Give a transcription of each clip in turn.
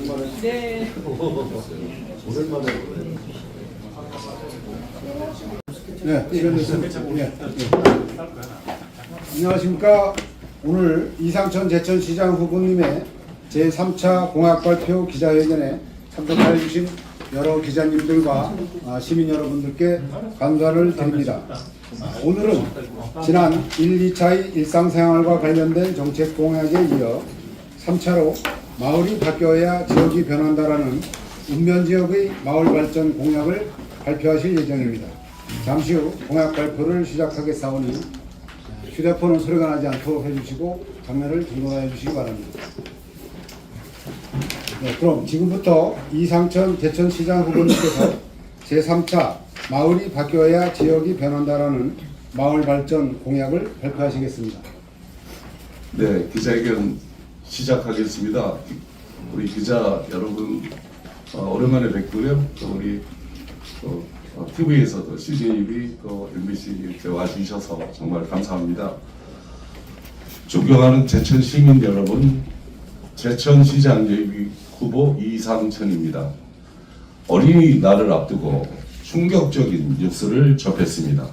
네. 오랜만에 네, 네. 안녕하십니까. 오늘 이상천 제천시장 후보님의 제3차 공약발표 기자회견에 참석해 주신 여러 기자님들과 시민 여러분들께 감사를 드립니다. 오늘은 지난 1, 2차의 일상생활과 관련된 정책 공약에 이어 3차로 마을이 바뀌어야 지역이 변한다라는 읍면지역의 마을발전 공약을 발표하실 예정입니다. 잠시 후 공약 발표를 시작하겠사오니 휴대폰은 소리가 나지 않도록 해주시고 장면을 등록해 주시기 바랍니다. 네, 그럼 지금부터 이상천 제천시장 후보님께서 제3차 마을이 바뀌어야 지역이 변한다라는 마을발전 공약을 발표하시겠습니다. 네, 기자회견 시작하겠습니다. 우리 기자 여러분 오랜만에 뵙고요. 또 우리 TV에서도 CJB 또 MBC 이렇게 와주셔서 정말 감사합니다. 존경하는 제천 시민 여러분, 제천시장 예비 후보 이상천입니다. 어린이날을 앞두고 충격적인 뉴스를 접했습니다.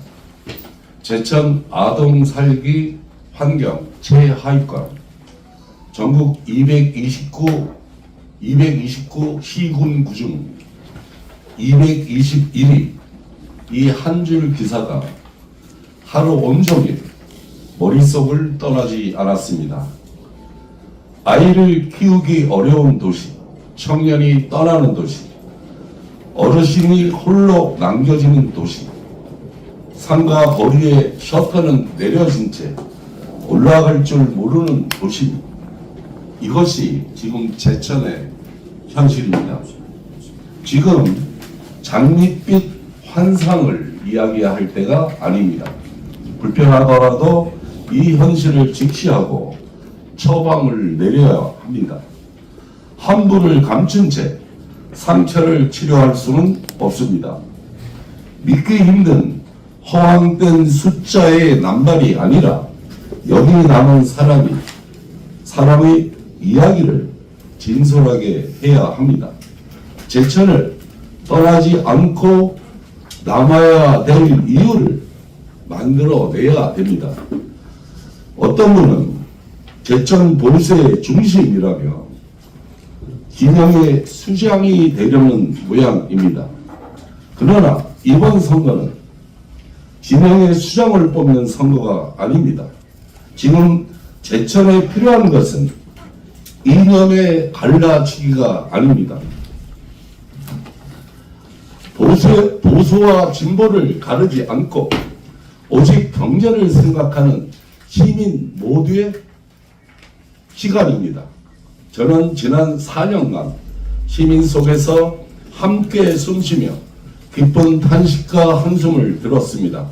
제천 아동 살기 환경 최하위권, 전국 229 시군구 중 221위, 이 한 줄 기사가 하루 온종일 머릿속을 떠나지 않았습니다. 아이를 키우기 어려운 도시, 청년이 떠나는 도시, 어르신이 홀로 남겨지는 도시, 산과 거리에 셔터는 내려진 채 올라갈 줄 모르는 도시, 이것이 지금 제천의 현실입니다. 지금 장밋빛 환상을 이야기할 때가 아닙니다. 불편하더라도 이 현실을 직시하고 처방을 내려야 합니다. 함부를 감춘 채 상처를 치료할 수는 없습니다. 믿기 힘든 허황된 숫자의 남발이 아니라 여기 남은 사람의 이야기를 진솔하게 해야 합니다. 제천을 떠나지 않고 남아야 될 이유를 만들어내야 됩니다. 어떤 분은 제천 보수의 중심이라며 진영의 수장이 되려는 모양입니다. 그러나 이번 선거는 진영의 수장을 뽑는 선거가 아닙니다. 지금 제천에 필요한 것은 이념의 갈라치기가 아닙니다. 보수와 진보를 가르지 않고 오직 경제를 생각하는 시민 모두의 시간입니다. 저는 지난 4년간 시민 속에서 함께 숨쉬며 깊은 탄식과 한숨을 들었습니다.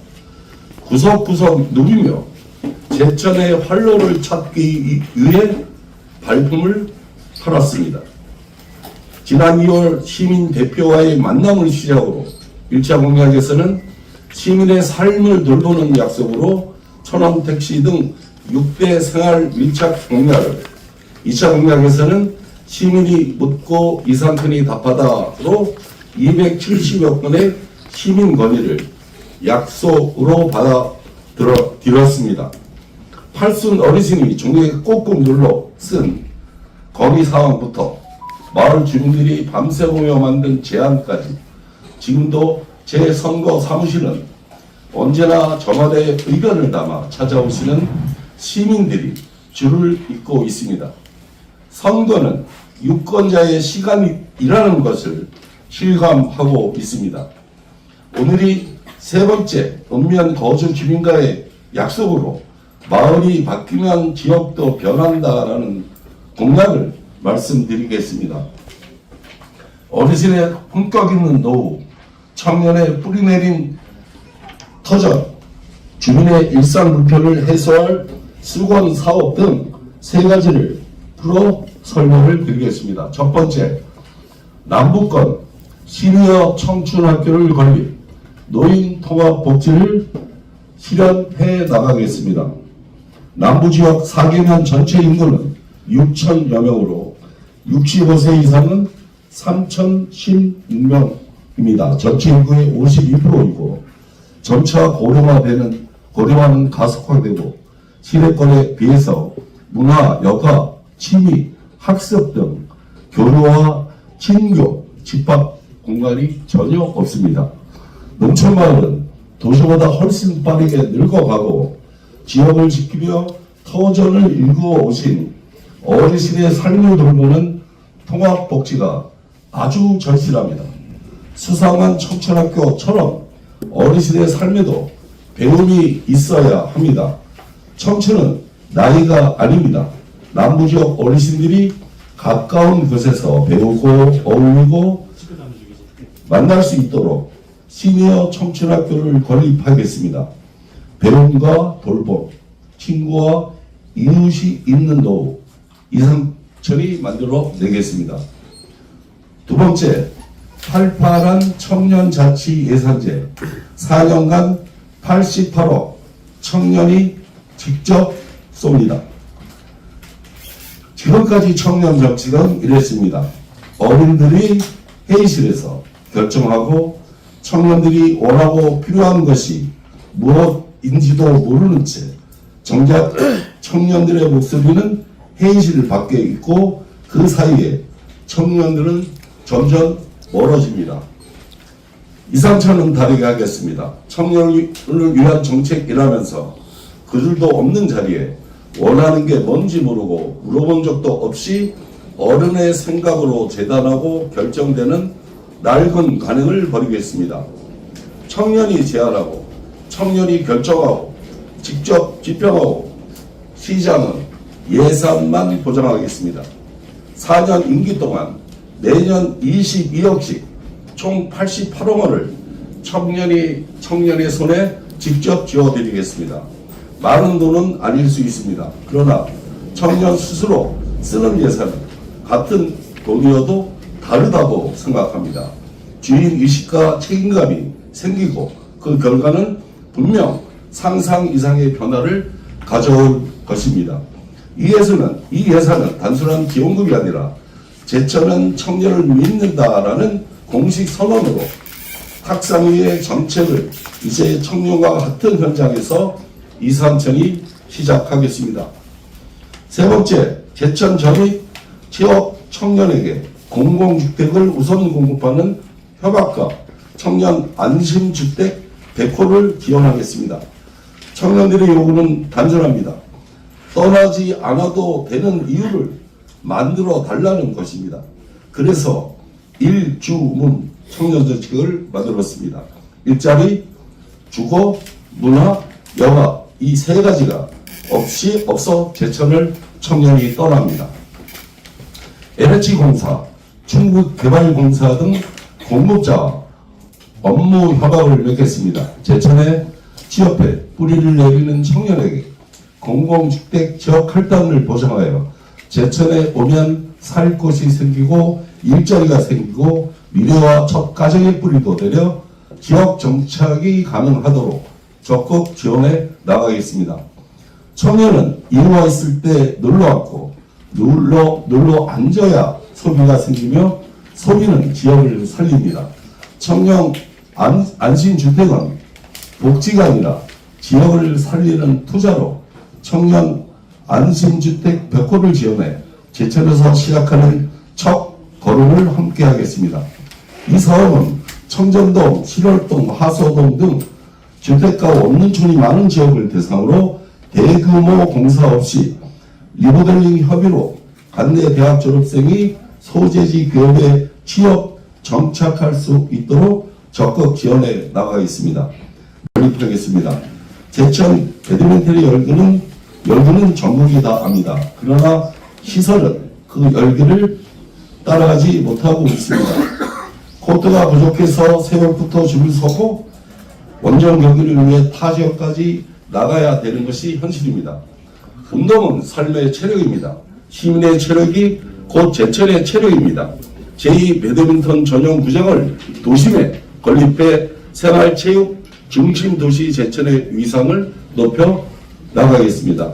구석구석 누비며 제천의 활로를 찾기 위해 발품을 털었습니다. 지난 2월 시민 대표와의 만남을 시작으로 1차 공약에서는 시민의 삶을 돌보는 약속으로 천원 택시 등 6대 생활 밀착 공약을, 2차 공약에서는 시민이 묻고 이상천이 답하다로 270여 건의 시민 건의를 약속으로 받아들였습니다. 팔순 어르신이 종이에 꾹꾹 눌러 쓴 건의 사항부터 마을 주민들이 밤새 보며 만든 제안까지, 지금도 제 선거 사무실은 언제나 저마다의 의견을 담아 찾아오시는 시민들이 줄을 잇고 있습니다. 선거는 유권자의 시간이라는 것을 실감하고 있습니다. 오늘이 세 번째 읍면 거주 주민과의 약속으로 마을이 바뀌면 지역도 변한다라는 공약을 말씀드리겠습니다. 어르신의 품격 있는 노후, 청년의 뿌리내린 터전, 주민의 일상 불편을 해소할 수건 사업 등 세 가지를 풀어 설명을 드리겠습니다. 첫 번째, 남북권 시니어 청춘학교를 건립, 노인 통합 복지를 실현해 나가겠습니다. 남부지역 4개면 전체 인구는 6천여 명으로 65세 이상은 3,016명입니다. 전체 인구의 52%이고 점차 고령화는 가속화되고 시내권에 비해서 문화, 여가, 취미, 학습 등 교류와 친교, 집합 공간이 전혀 없습니다. 농촌마을은 도시보다 훨씬 빠르게 늙어가고 지역을 지키며 터전을 일구어 오신 어르신의 삶을 돌보는 통합복지가 아주 절실합니다. 수상한 청천학교처럼 어르신의 삶에도 배움이 있어야 합니다. 청춘은 나이가 아닙니다. 남부지역 어르신들이 가까운 곳에서 배우고 어울리고 만날 수 있도록 시니어 청춘학교를 건립하겠습니다. 배움과 돌봄, 친구와 이웃이 있는 노후, 이상철이 만들어 내겠습니다. 두 번째, 팔팔한 청년자치 예산제 4년간 88억 청년이 직접 쏩니다. 지금까지 청년 정책은 이랬습니다. 어른들이 회의실에서 결정하고 청년들이 원하고 필요한 것이 무엇인지도 모르는 채 정작 청년들의 목소리는 회의실 밖에 있고 그 사이에 청년들은 점점 멀어집니다. 이상철은 다르게 하겠습니다. 청년을 위한 정책이라면서 그들도 없는 자리에 원하는 게 뭔지 모르고 물어본 적도 없이 어른의 생각으로 재단하고 결정되는 낡은 관행을 버리겠습니다. 청년이 제안하고 청년이 결정하고 직접 집행하고 시장은 예산만 보장하겠습니다. 4년 임기 동안 매년 22억씩 총 88억 원을 청년의 손에 직접 쥐어드리겠습니다. 많은 돈은 아닐 수 있습니다. 그러나 청년 스스로 쓰는 예산은 같은 돈이어도 다르다고 생각합니다. 주인의식과 책임감이 생기고 그 결과는 분명 상상 이상의 변화를 가져올 것입니다. 이 예산은 단순한 기본급이 아니라 제천은 청년을 믿는다라는 공식 선언으로 탁상위의 정책을 이제 청년과 같은 현장에서 이상천이 시작하겠습니다. 세 번째, 제천 전입 취업 청년에게 공공주택을 우선 공급하는 협약과 청년 안심주택 100호를 지원하겠습니다. 청년들의 요구는 단순합니다. 떠나지 않아도 되는 이유를 만들어 달라는 것입니다. 그래서 일주문 청년정책을 만들었습니다. 일자리, 주거, 문화, 여가 이 세 가지가 없어 제천을 청년이 떠납니다. LH공사, 충북개발공사 등 공급자와 업무 협약을 맺겠습니다. 제천에 취업해 뿌리를 내리는 청년에게 공공주택 지역 할당을 보장하여 제천에 오면 살 곳이 생기고 일자리가 생기고 미래와 첫 가정의 뿌리도 내려 지역 정착이 가능하도록 적극 지원해 나가겠습니다. 청년은 이루어 있을 때 놀러 앉고 놀러 앉아야 소비가 생기며 소비는 지역을 살립니다. 청년 안심주택은 복지가 아니라 지역을 살리는 투자로 청년 안심주택 100호를 지원해 제천에서 시작하는 첫 걸음을 함께 하겠습니다. 이 사업은 청정동, 실월동, 하소동 등 주택가 없는 촌이 많은 지역을 대상으로 대규모 공사 없이 리모델링 협의로 관내 대학 졸업생이 소재지 기업에 취업 정착할 수 있도록 적극 지원해 나가겠습니다. 연립하겠습니다. 제천 배드민턴의 열기는 전국이 다 압니다. 그러나 시설은 그 열기를 따라가지 못하고 있습니다. 코트가 부족해서 새벽부터 줄을 서고 원정 경기를 위해 타 지역까지 나가야 되는 것이 현실입니다. 운동은 삶의 체력입니다. 시민의 체력이 곧 제천의 체력입니다. 제2 배드민턴 전용 구장을 도심에 건립해 생활체육 중심도시 제천의 위상을 높여 나가겠습니다.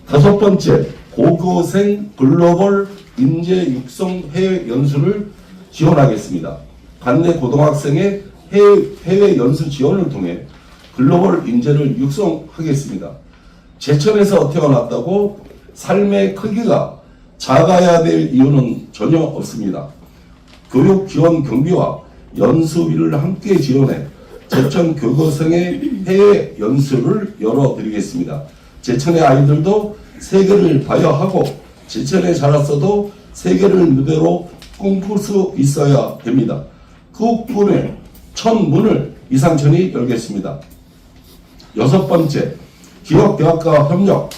다섯 번째, 고교생 글로벌 인재 육성 해외 연수를 지원하겠습니다. 관내 고등학생의 해외 연수 지원을 통해 글로벌 인재를 육성하겠습니다. 제천에서 태어났다고 삶의 크기가 작아야 될 이유는 전혀 없습니다. 교육 지원 경비와 연수비를 함께 지원해 제천 교육생의 해외 연수를 열어드리겠습니다. 제천의 아이들도 세계를 봐야 하고 제천에 자랐어도 세계를 무대로 꿈꿀 수 있어야 됩니다. 그 꿈의 첫 문을 이상천이 열겠습니다. 6번째, 기업대학과 협력,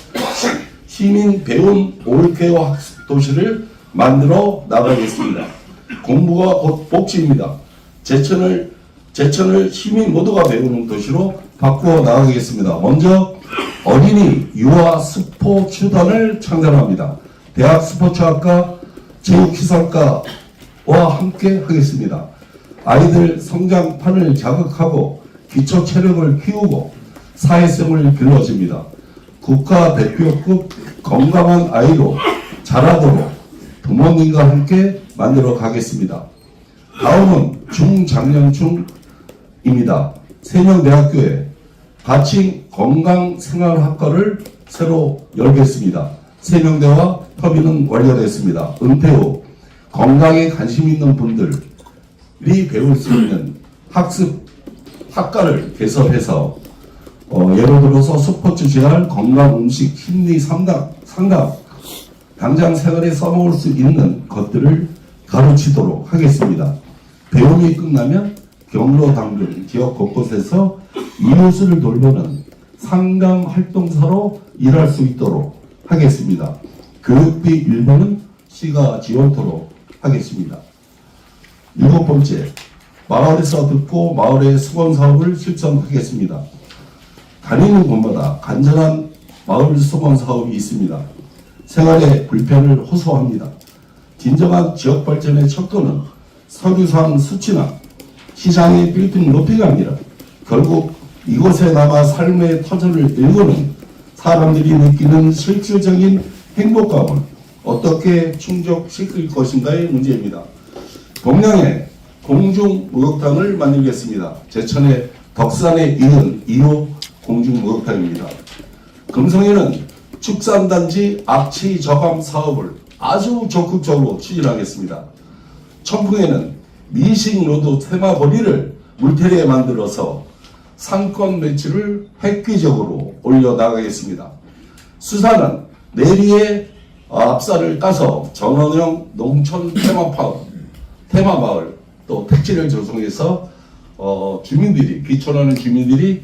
시민 배움 올케어 학습 도시를 만들어 나가겠습니다. 공부가 곧 복지입니다. 제천을 시민 모두가 배우는 도시로 바꾸어 나가겠습니다. 먼저 어린이 유아 스포츠단을 창단합니다. 대학 스포츠학과, 체육시설과와 함께 하겠습니다. 아이들 성장판을 자극하고 기초 체력을 키우고 사회성을 길러줍니다. 국가대표급 건강한 아이로 자라도록 부모님과 함께 만들어 가겠습니다. 다음은 중장년층입니다. 세명대학교에 가칭 건강생활학과를 새로 열겠습니다. 세명대와 협의는 완료됐습니다. 은퇴 후 건강에 관심 있는 분들이 배울 수 있는 학과를 개설해서 예를 들어서 스포츠 재활, 건강 음식, 심리 상담, 당장 생활에 써먹을 수 있는 것들을 가르치도록 하겠습니다. 배움이 끝나면 경로 당근 지역 곳곳에서 이웃을 돌보는 상담 활동사로 일할 수 있도록 하겠습니다. 교육비 일부는 시가 지원토록 하겠습니다. 7번째, 마을에서 듣고 마을의 수건 사업을 실천하겠습니다. 다니는 곳마다 간절한 마을 수건 사업이 있습니다. 생활의 불편을 호소합니다. 진정한 지역 발전의 척도는 서류상 수치나 시장의 빌딩 높이가 아니라 결국 이곳에 남아 삶의 터전을 일구는 사람들이 느끼는 실질적인 행복감을 어떻게 충족시킬 것인가의 문제입니다. 동양에 공중목욕탕을 만들겠습니다. 제천의 덕산에 있는 2호 공중목욕탕입니다. 금성에는 축산단지 악취 저감 사업을 아주 적극적으로 추진하겠습니다. 청풍에는 미식로드 테마거리를 물테리에 만들어서 상권 매출을 획기적으로 올려나가겠습니다. 수사는 내리의 앞살을 따서 전원형 농촌 테마마을 또 택지를 조성해서 귀촌하는 주민들이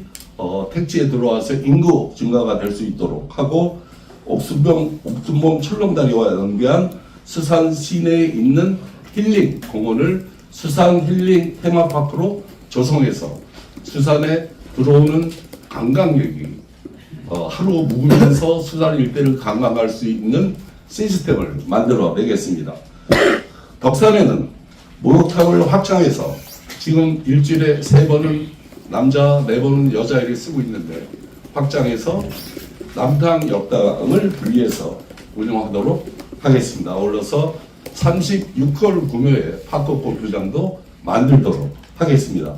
택지에 들어와서 인구 증가가 될 수 있도록 하고 옥순봉 출렁다리와 연계한 수산 시내에 있는 힐링 공원을 수산 힐링 테마파크로 조성해서 수산에 들어오는 관광객이 하루 묵으면서 수산 일대를 관광할 수 있는 시스템을 만들어 내겠습니다. 덕산에는 목욕탕을 확장해서 지금 일주일에 3번은 남자, 4번은 여자에게 쓰고 있는데 확장해서 남탕, 옆탕을 분리해서 운영하도록 하겠습니다. 아울러서 36홀 구매의 파크 골프장도 만들도록 하겠습니다.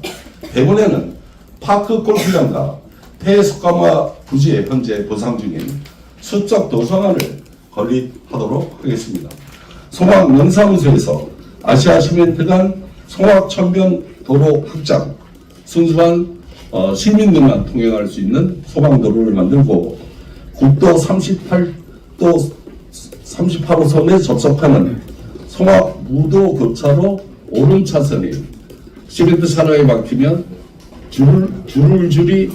대구에는 파크 골프장과 폐습강화 부지에 현재 보상 중인 수적 도서관을 건립하도록 하겠습니다. 송악면사무소에서 아시아시멘트 간 송악천변 도로 확장, 순수한 시민들만 통행할 수 있는 소방도로를 만들고 국도 38호선에 접속하는 송악 무도 교차로 오른차선이 시멘트 산화에 막히면 줄이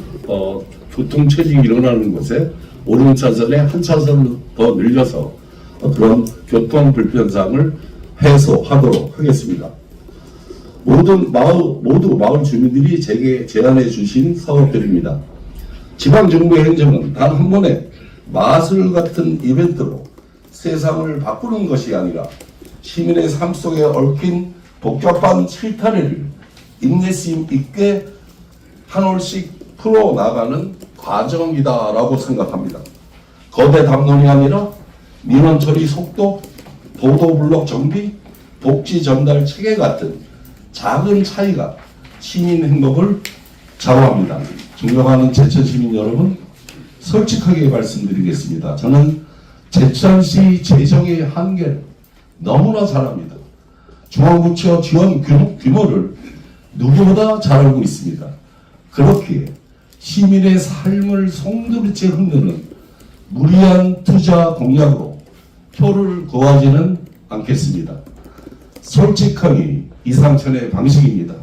교통체증이 일어나는 곳에 오른차선에 한 차선을 더 늘려서 그런 교통 불편상을 해소하도록 하겠습니다. 모두 마을 주민들이 제게 제안해 주신 사업들입니다. 지방정부의 행정은 단 한 번에 마술 같은 이벤트로 세상을 바꾸는 것이 아니라 시민의 삶 속에 얽힌 복잡한 실타래를 인내심 있게 한 올씩 풀어나가는 과정이다라고 생각합니다. 거대 담론이 아니라 민원 처리 속도, 보도블록 정비, 복지 전달 체계 같은 작은 차이가 시민 행복을 좌우합니다. 존경하는 제천 시민 여러분, 솔직하게 말씀드리겠습니다. 저는 제천시 재정의 한계를 너무나 잘 압니다. 중앙부처 지원 규모를 누구보다 잘 알고 있습니다. 그렇기에 시민의 삶을 송두리째 흔드는 무리한 투자 공약으로 표를 구하지는 않겠습니다. 솔직함이 이상천의 방식입니다.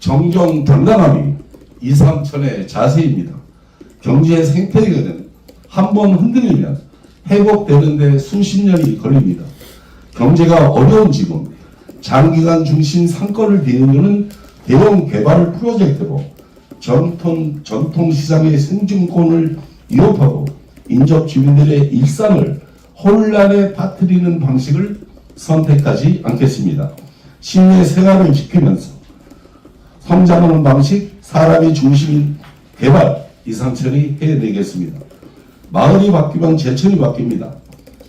정정당당함이 이상천의 자세입니다. 경제 생태계는 한번 흔들리면 회복되는데 수십 년이 걸립니다. 경제가 어려운 지금 장기간 중심 상권을 이루는 대형 개발 프로젝트로 전통시장의 생존권을 위협하고 인접 주민들의 일상을 혼란에 빠뜨리는 방식을 선택하지 않겠습니다. 시민의 생활을 지키면서 성장하는 방식, 사람이 중심인 개발, 이상천이 해내겠습니다. 마을이 바뀌면 제천이 바뀝니다.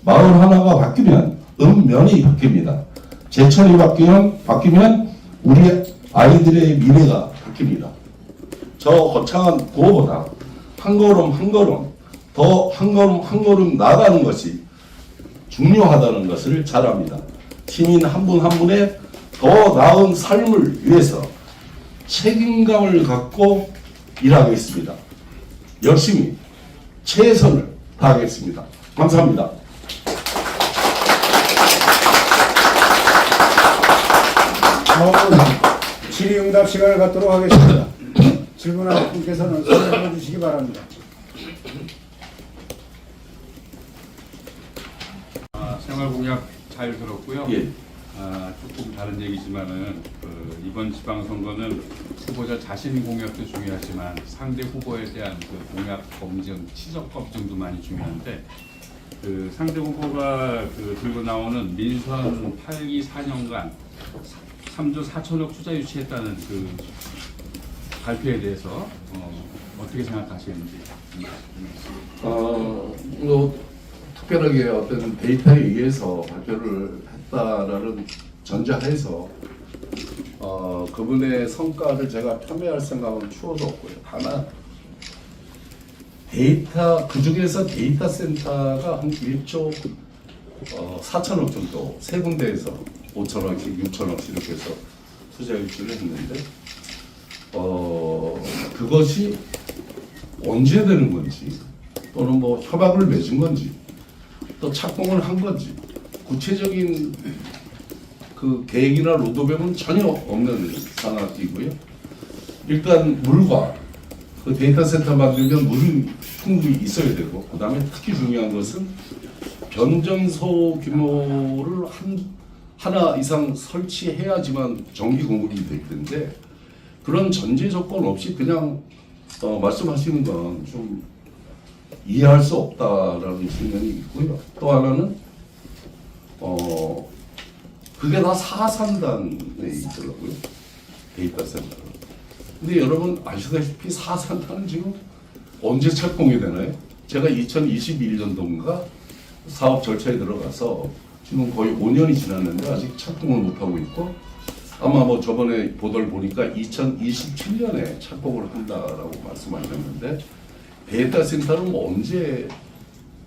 마을 하나가 바뀌면 읍면이 바뀝니다. 제천이 바뀌면 우리 아이들의 미래가 바뀝니다. 저 거창한 구호보다 한 걸음 한 걸음 더 한 걸음 나가는 것이 중요하다는 것을 잘 압니다. 시민 한 분 한 분의 더 나은 삶을 위해서 책임감을 갖고 일하겠습니다. 열심히 최선을 다하겠습니다. 감사합니다. 질의응답 시간을 갖도록 하겠습니다. 질문하실 분께서는 손을 들어주시기 바랍니다. 생활공약 잘 들었고요. 예. 조금 다른 얘기지만은 이번 지방선거는 후보자 자신 공약도 중요하지만 상대 후보에 대한 그 공약 검증, 치적 검증도 많이 중요한데 그 상대 후보가 들고 나오는 민선 8기 4년간 3조 4천억 투자 유치했다는 그 발표에 대해서 어떻게 생각하시는지. 특별하게 어떤 데이터에 의해서 발표를 했다라는 전제하에서 그분의 성과를 제가 폄훼할 생각은 추호도 없고요. 다만 데이터 그 중에서 데이터 센터가 한 1조 4천억 정도 세 군데에서 5천억씩 6천억씩 이렇게 해서 투자 유치를 했는데 그것이 언제 되는 건지 또는 뭐 협약을 맺은 건지 또 착공을 한 건지 구체적인 그 계획이나 로드맵은 전혀 없는 상황이고요. 일단 물과 그 데이터 센터 만들면 물이 충분히 있어야 되고 그 다음에 특히 중요한 것은 변전소 규모를 하나 이상 설치해야지만 전기 공급이 될 텐데 그런 전제 조건 없이 그냥 말씀하시는 건 좀 이해할 수 없다라는 측면이 있고요. 또 하나는 그게 다 사산단에 있더라고요. 데이터 센터. 근데 여러분 아시다시피 사산단은 지금 언제 착공이 되나요? 제가 2021년도인가 사업 절차에 들어가서 지금 거의 5년이 지났는데 아직 착공을 못하고 있고 아마 뭐 저번에 보도를 보니까 2027년에 착공을 한다라고 말씀하셨는데 데이터 센터는 뭐 언제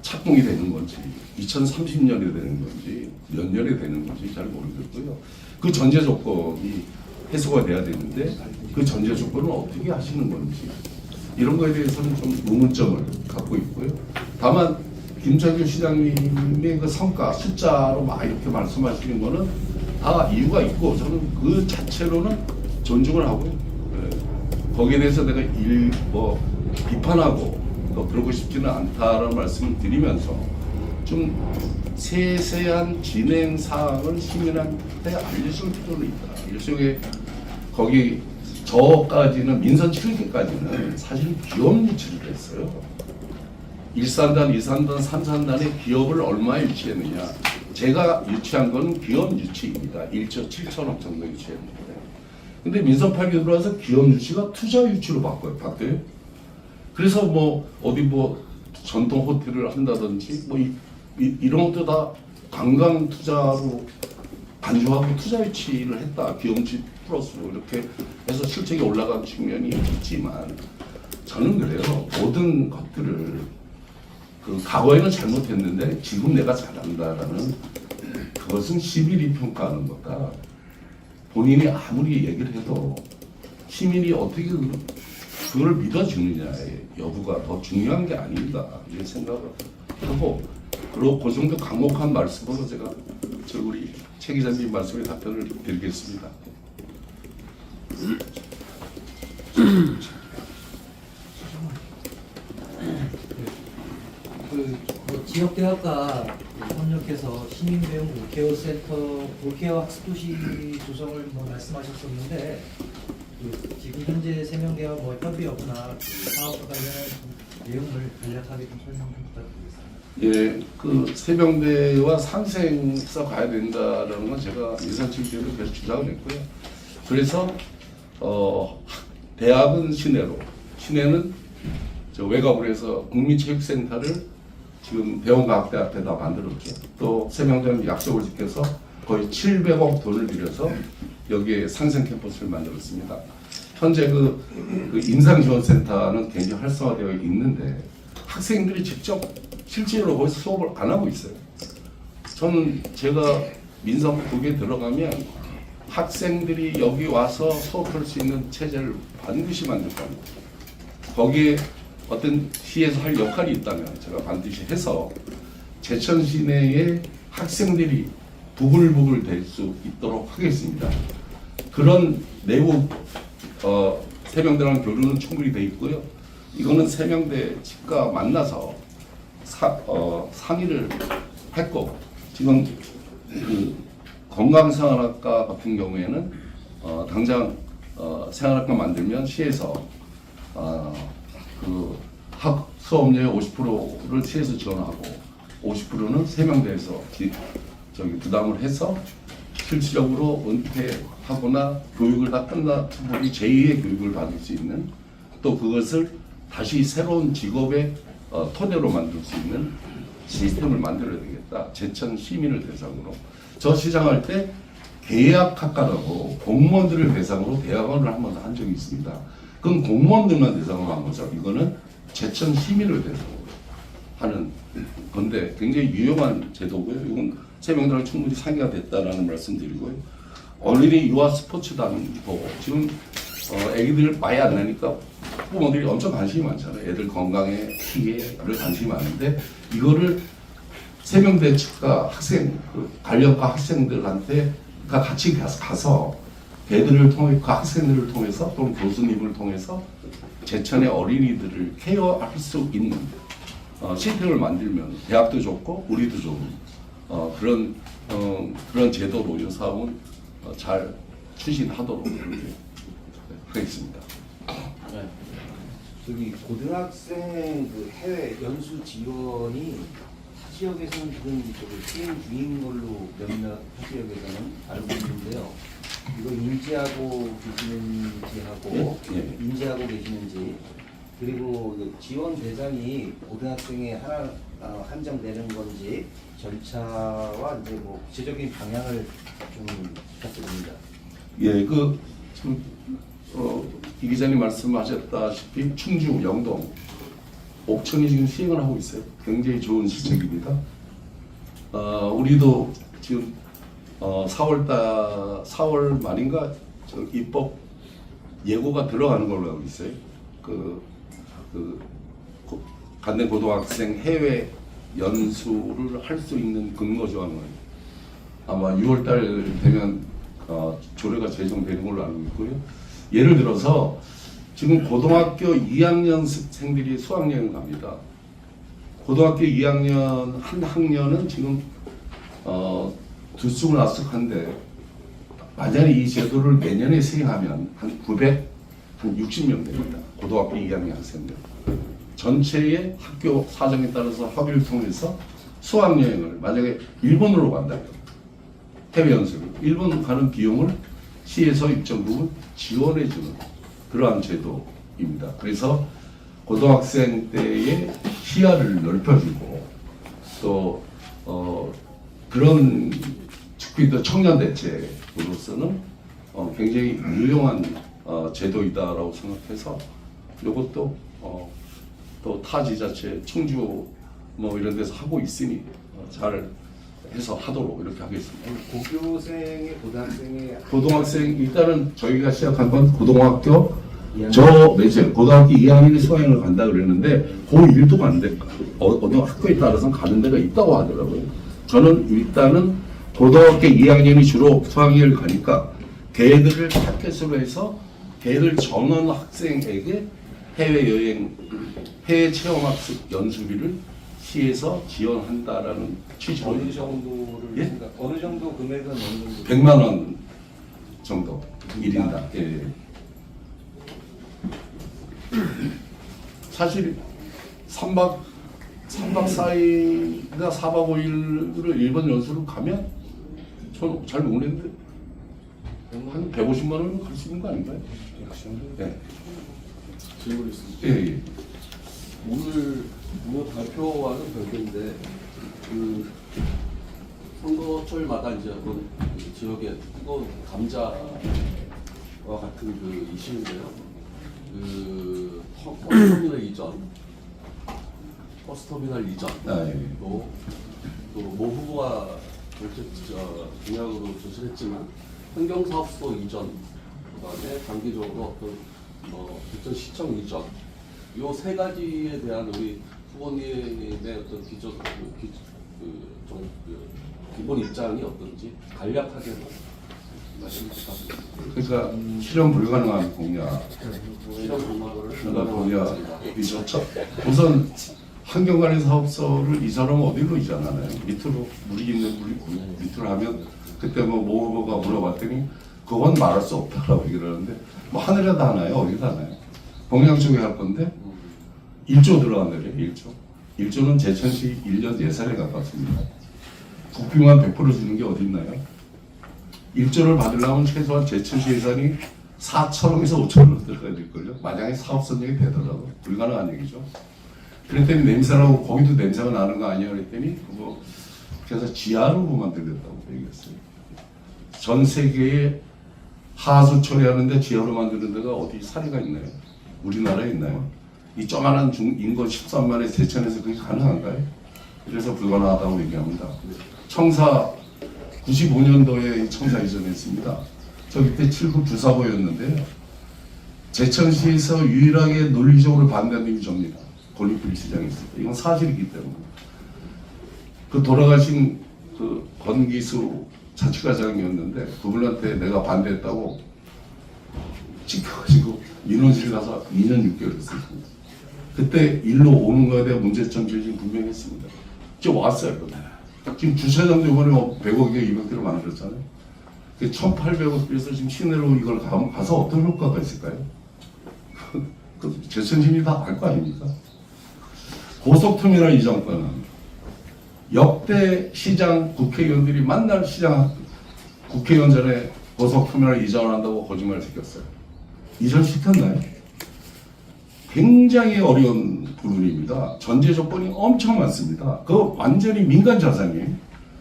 착공이 되는 건지 2030년에 되는 건지 몇 년에 되는 건지 잘 모르겠고요. 그 전제 조건이 해소가 돼야 되는데 그 전제 조건은 어떻게 하시는 건지 이런 거에 대해서는 좀 의문점을 갖고 있고요. 다만 김창규 시장님의 그 성과 숫자로 막 이렇게 말씀하시는 거는 다 이유가 있고 저는 그 자체로는 존중을 하고요. 거기에 대해서 내가 비판하고 또 그러고 싶지는 않다라는 말씀을 드리면서 좀 세세한 진행 사항을 시민한테 알려줄 필요는 있다. 일종의 거기 저까지는 민선 7기까지는 사실 기업 유치를 했어요. 1산단, 2산단, 3산단의 기업을 얼마 유치했느냐. 제가 유치한 건 기업 유치입니다. 1조 7천억 정도 유치했는데. 근데 민선 8기 들어와서 기업 유치가 투자 유치로 바뀌어요. 그래서 뭐 어디 뭐 전통 호텔을 한다든지 뭐 이런 것도 다 관광 투자로 안주하고 투자 유치를 했다. 비용치 플러스로 이렇게 해서 실적이 올라간 측면이 있지만 저는 그래요. 모든 것들을 그 과거에는 잘못했는데 지금 내가 잘한다라는 그것은 시민이 평가하는 거다. 본인이 아무리 얘기를 해도 시민이 어떻게 그걸 믿어주느냐의 여부가 더 중요한 게 아닌가 이런 생각을 하고 그리고 그 정도 강력한 말씀으로 제가 우리 최 기자님 말씀에 답변을 드리겠습니다. 그 지역대학과 협력해서 시민배움 볼케어 볼케어 학습도시 조성을 뭐 말씀하셨었는데 그 지금 현재 세명대와 뭐 협의하거나 그 사업과 관련한 내용을 간략하게 좀 설명 좀 부탁드리겠습니다. 예, 그 세병대와 상생해서 가야 된다라는 건 제가 인사팀 때도 계속 주장을 했고요. 그래서 대학은 시내로, 시내는 저 외곽으로 해서 국민체육센터를 지금 대원과학대 앞에다 만들었죠. 또 세명대는 약속을 지켜서 거의 700억 돈을 들여서 여기에 상생 캠퍼스를 만들었습니다. 현재 그 임상지원센터는 굉장히 활성화되어 있는데 학생들이 직접 실제로 거기서 수업을 안 하고 있어요. 저는 제가 민성국에 들어가면 학생들이 여기 와서 수업할 수 있는 체제를 반드시 만들 겁니다. 거기에 어떤 시에서 할 역할이 있다면 제가 반드시 해서 제천 시내의 학생들이 부글부글 될 수 있도록 하겠습니다. 그런 내부 세명대랑 교류는 충분히 돼 있고요. 이거는 세명대 측과 만나서 상의를 했고 지금 그 건강생활학과 같은 경우에는 당장 생활학과 만들면 시에서 그 학 수업료의 50%를 시에서 지원하고 50%는 세명대에서 부담을 해서 실질적으로 은퇴하거나 교육을 다 끝나 우리 제2의 교육을 받을 수 있는 또 그것을 다시 새로운 직업의 토대로 만들 수 있는 시스템을 만들어야 되겠다. 제천 시민을 대상으로 저 시장할 때 계약학과라고 공무원들을 대상으로 대학원을 한 번 한 적이 있습니다. 그건 공무원들만 대상으로 한 거죠. 이거는 제천 시민을 대상으로 하는 건데 굉장히 유용한 제도고요. 이건 세명대랑 충분히 상의가 됐다라는 말씀드리고요. 어린이 유아 스포츠단도 지금 애기들 많이 안 나니까 부모들이 엄청 관심이 많잖아요. 애들 건강에 피해를 관심이 많은데 이거를 세명대 측과 학생, 관련과 학생들한테 같이 가서 애들을 통해 그 학생들을 통해서 또는 교수님을 통해서 제천의 어린이들을 케어할 수 있는 시스템을 만들면 대학도 좋고 우리도 좋은 그런 제도로 이 사업은 잘 추진하도록 그렇게 하겠습니다. 네. 저기 고등학생 그 해외 연수 지원이 타 지역에서는 지금 시행 중인 걸로 몇몇 타 지역에서는 알고 있는데요. 이거 인지하고 계시는지 하고 예. 인지하고 계시는지 그리고 지원 대상이 고등학생에 하나 한정되는 건지 절차와 이제 뭐 구체적인 방향을 좀 부탁드립니다. 예, 지금 이 기자님 말씀하셨다시피 충주, 영동, 옥천이 지금 시행을 하고 있어요. 굉장히 좋은 시책입니다. 우리도 지금 4월 말인가 입법 예고가 들어가는 걸로 알고 있어요. 간대 고등학생 해외 연수를 할 수 있는 근거 조항을 아마 6월달 되면 조례가 제정되는 걸로 알고 있고요. 예를 들어서 지금 고등학교 2학년생들이 수학여행 갑니다. 고등학교 2학년 한 학년은 지금 두 쑥을 납득한데 만약에 이 제도를 내년에 시행하면 한 960명 됩니다. 고등학교 2학년 학생들. 전체의 학교 사정에 따라서 합의를 통해서 수학여행을 만약에 일본으로 간다면 해외 연수를 일본 가는 비용을 시에서 일정 부분 지원해주는 그러한 제도입니다. 그래서 고등학생 때의 시야를 넓혀주고 또 그런 특히 청년 대책으로서는 굉장히 유용한 제도이다라고 생각해서 이것도 또 타 지자체 청주 뭐 이런 데서 하고 있으니 잘 해서 하도록 이렇게 하겠습니다. 고교생의 고등학생의 고등학생 일단은 저희가 시작한 건 고등학교 이학년. 매제 고등학교 2학년이 수학여행을 간다 그랬는데 고1도 간대. 어느 학교에 따라서는 가는 데가 있다고 하더라고요. 저는 일단은 고등학교 2학년이 주로 수학여행을 가니까 걔들을 타겟으로 해서 걔들 전원 학생에게 해외여행, 해외 체험학습 연수비를 시에서 지원한다라는 취지로 어느 정도를 예? 생각? 어느 정도 금액은 어느 정도? 100만 원 정도 1인당. 예. 사실 3박 4일이나 4박 5일을 일본 연수를 가면 저는 잘 모르겠는데 한 150만 원은 갈 수 있는 거 아닌가요? 네. 질문이 있습니다. 예, 예. 오늘 뭐 발표와는 별개인데 그 선거철마다 이제 어떤 그 지역의 뜨거운 감자와 같은 그 이슈인데요. 그 버스터미널 이전, 버스터미널 이전, 아, 예. 또모 후보가 공약으로 제시했지만 환경사업소 이전, 그다음에 단기적으로 어떤 부천시청 이전, 요 세 가지에 대한 우리 후보님의 어떤 기본 입장이 어떤지 간략하게 말씀 부탁드립니다. 그러니까 실현 불가능한 공약. 실현 공약을 공약이죠. 우선 환경관리 사업소를 이전하면 어디로 이전하나요? 밑으로 물이 있는 밑으로 하면 그때 모 후보가 물어봤더니 그건 말할 수 없다라고 얘기를 하는데 뭐 하늘에다 하나요? 어디다 하나요? 공약 쪽에 할 건데 1조 들어간다래요. 1조는 제천시 1년 예산에 가깝습니다. 국비만 100% 주는 게 어디 있나요? 1조를 받으려면 최소한 제천시 예산이 4천억에서 5천억 들어가야 될걸요. 만약에 사업 선정이 되더라도 불가능한 얘기죠. 그랬더니 냄새나고 거기도 냄새가 나는 거 아니야 그랬더니 그래서 지하로 만들겠다고 얘기했어요. 전 세계에 하수 처리하는데 지하로 만드는 데가 어디 사례가 있나요? 우리나라에 있나요? 이 조그만한 인구 13만의 제천에서 그게 가능한가요? 그래서 불가능하다고 얘기합니다. 청사 95년도에 청사 이전했습니다. 저 그때 7급 부사고였는데요. 제천시에서 유일하게 논리적으로 반대하는 게 접니다. 권리풀이 시장이 있을 때. 이건 사실이기 때문에. 그 돌아가신 그 권기수 자치과장이었는데 그분한테 내가 반대했다고 찍혀가지고 민원실 가서 2년 6개월 했습니다. 그때 일로 오는 거에 대한 문제점 제시는 분명히 했습니다. 지금 왔어요. 지금 주차장도 이번에 100억에 200대로 만들었잖아요. 1,800억 그래서 지금 시내로 이걸 가서 어떤 효과가 있을까요? 그 제천시민이 다 알 거 아닙니까? 고속터미널 이전권은 역대 시장 국회의원들이 만날 국회의원 전에 고속터미널 이전한다고 거짓말 시켰어요. 이전시켰나요? 굉장히 어려운 부분입니다. 전제 조건이 엄청 많습니다. 그거 완전히 민간 자산이에요.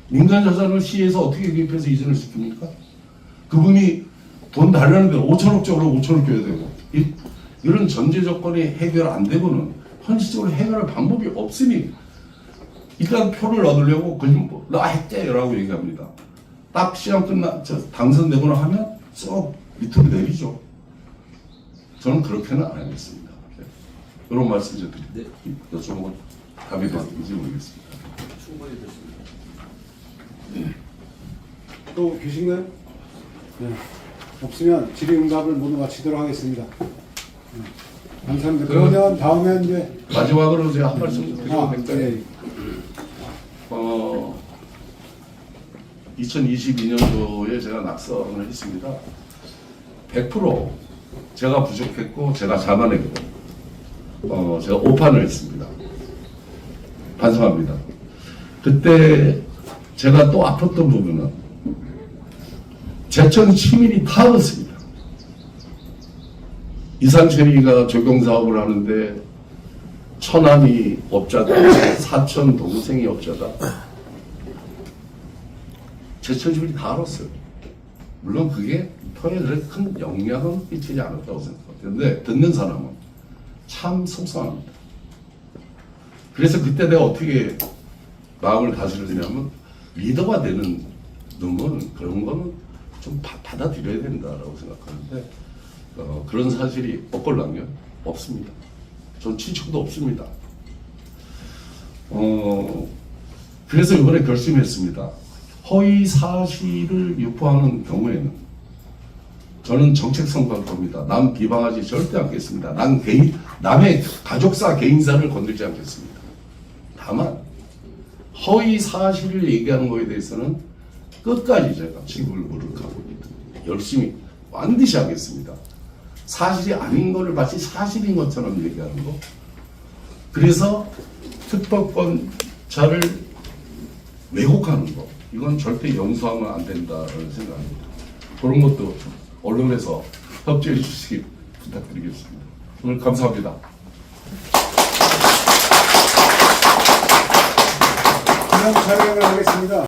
민간 자산을 시에서 어떻게 개입해서 이전을 시킵니까? 그분이 돈 달라는데 5천억적으로 5천억 줘야 되고 이런 전제 조건이 해결 안 되고는 현실적으로 해결할 방법이 없으니 일단 표를 얻으려고 그냥 나 했대라고 얘기합니다. 딱 시험 당선되거나 하면 쏙 밑으로 내리죠. 저는 그렇게는 안 하겠습니다. 이런 말씀 좀 드립니다. 네. 여쭤보고 답이 됐는지 모르겠습니다. 충분히 됐습니다. 또 계신가요? 네. 없으면 질의응답을 모두 마치도록 하겠습니다. 네. 감사합니다. 그러면 다음에 이제 마지막으로 제가 한 말씀 드리고 될까요? 네. 2022년도에 제가 낙선을 했습니다. 100% 제가 부족했고 제가 자만했고 제가 오판을 했습니다. 반성합니다. 그때 제가 또 아팠던 부분은 제천 시민이 다 그렇습니다. 이상철이가 조경사업을 하는데 천안이 업자다, 사천 동생이 업자다. 제철주민이 다 알았어요. 물론 그게 터에 큰 영향은 끼치지 않았다고 생각해요. 근데 듣는 사람은 참 속상합니다. 그래서 그때 내가 어떻게 마음을 다스렸냐면 리더가 되는 놈은 그런 거는 좀 받아들여야 된다라고 생각하는데 그런 사실이 없걸랑요? 없습니다. 전 친척도 없습니다. 그래서 이번에 결심했습니다. 허위 사실을 유포하는 경우에는 저는 정책성 갈 겁니다. 남 비방하지 절대 않겠습니다. 남의 가족사 개인사를 건들지 않겠습니다. 다만 허위 사실을 얘기하는 거에 대해서는 끝까지 제가 책임을 물으라고 열심히 반드시 하겠습니다. 사실이 아닌 거를 마치 사실인 것처럼 얘기하는 거. 그래서 특법권자를 왜곡하는 거. 이건 절대 용서하면 안 된다는 생각입니다. 그런 것도 언론에서 협조해 주시기 부탁드리겠습니다. 오늘 감사합니다. 기념 촬영을 하겠습니다.